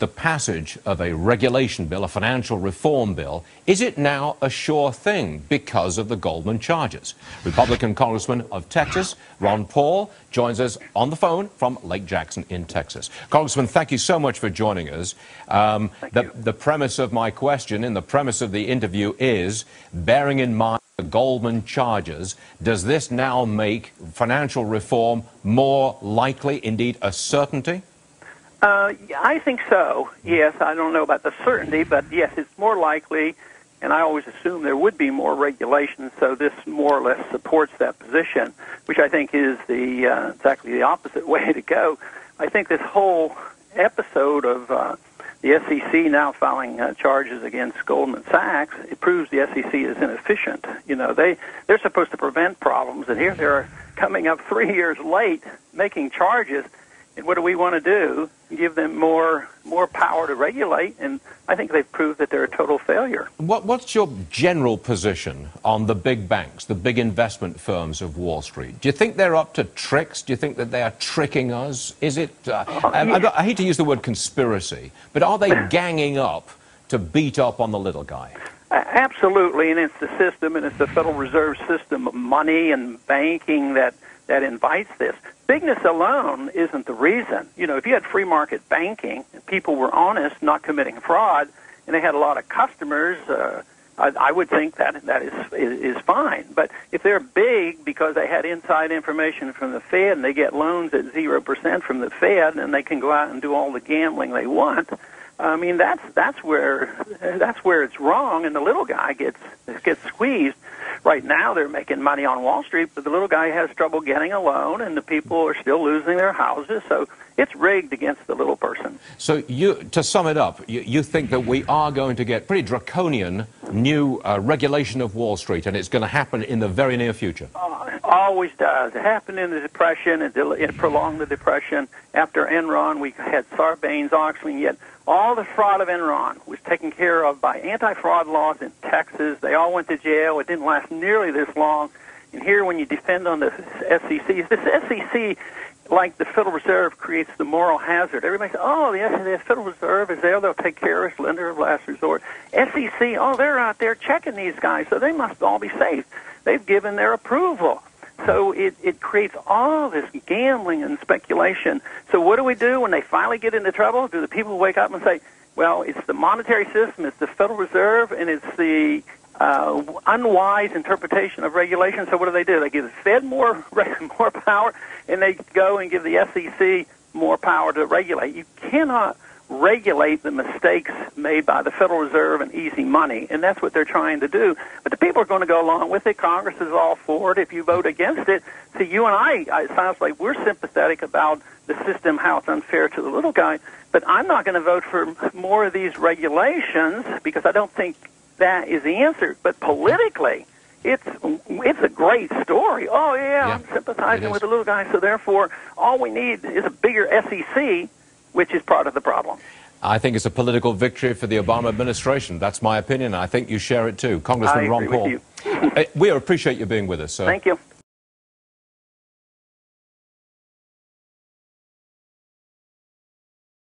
the passage of a regulation bill, a financial reform bill. Is it now a sure thing because of the Goldman charges? Republican Congressman of Texas, Ron Paul, joins us on the phone from Lake Jackson in Texas. Congressman, thank you so much for joining us. The premise of my question and the premise of the interview is, bearing in mind the Goldman charges, does this now make financial reform more likely, indeed a certainty? I think so, yes. I don't know about the certainty, but yes, it's more likely, and I always assume there would be more regulation, so this more or less supports that position, which I think is exactly the opposite way to go. I think this whole episode of the SEC now filing charges against Goldman Sachs, it proves the SEC is inefficient. You know, they're supposed to prevent problems, and here they're coming up 3 years late making charges. And what do we want to do? Give them more power to regulate, and I think they've proved that they're a total failure. What's your general position on the big banks, the big investment firms of Wall Street? Do you think they're up to tricks? Do you think that they are tricking us? Is it, I hate to use the word conspiracy, but are they ganging up to beat up on the little guy? Absolutely, and it's the system, and it's the Federal Reserve system of money and banking that invites this. Bigness alone isn't the reason. You know, if you had free market banking and people were honest, not committing fraud, and they had a lot of customers, I would think that is fine. But if they're big because they had inside information from the Fed and they get loans at 0% from the Fed and they can go out and do all the gambling they want, I mean that's where it's wrong, and the little guy gets squeezed. Right now, they're making money on Wall Street, but the little guy has trouble getting a loan, and the people are still losing their houses. So it's rigged against the little person. So to sum it up, you think that we are going to get pretty draconian new regulation of Wall Street, and it's going to happen in the very near future? Always does. It happened in the Depression. It prolonged the Depression. After Enron, we had Sarbanes-Oxley, yet all the fraud of Enron was taken care of by anti-fraud laws in Texas. They all went to jail. It didn't last nearly this long. And here, when you defend on the SEC, this SEC, like the Federal Reserve, creates the moral hazard. Everybody says, oh, the Federal Reserve is there. They'll take care of us, lender of last resort. SEC, oh, they're out there checking these guys, so they must all be safe. They've given their approval. So it creates all this gambling and speculation. So what do we do when they finally get into trouble? Do the people wake up and say, well, it's the monetary system, it's the Federal Reserve, and it's the unwise interpretation of regulation? So what do? They give the Fed more power, and they go and give the SEC more power to regulate. You cannot regulate the mistakes made by the Federal Reserve and easy money, and that's what they're trying to do. But the people are going to go along with it. Congress is all for it. If you vote against it, see, you and I, it sounds like we're sympathetic about the system, how it's unfair to the little guy, but I'm not going to vote for more of these regulations because I don't think that is the answer. But politically, it's a great story. Oh, yeah, I'm sympathizing with the little guy, so therefore all we need is a bigger SEC, which is part of the problem. I think it's a political victory for the Obama administration. That's my opinion. I think you share it too. Congressman Ron Paul. I agree with you. We appreciate you being with us, sir. Thank you.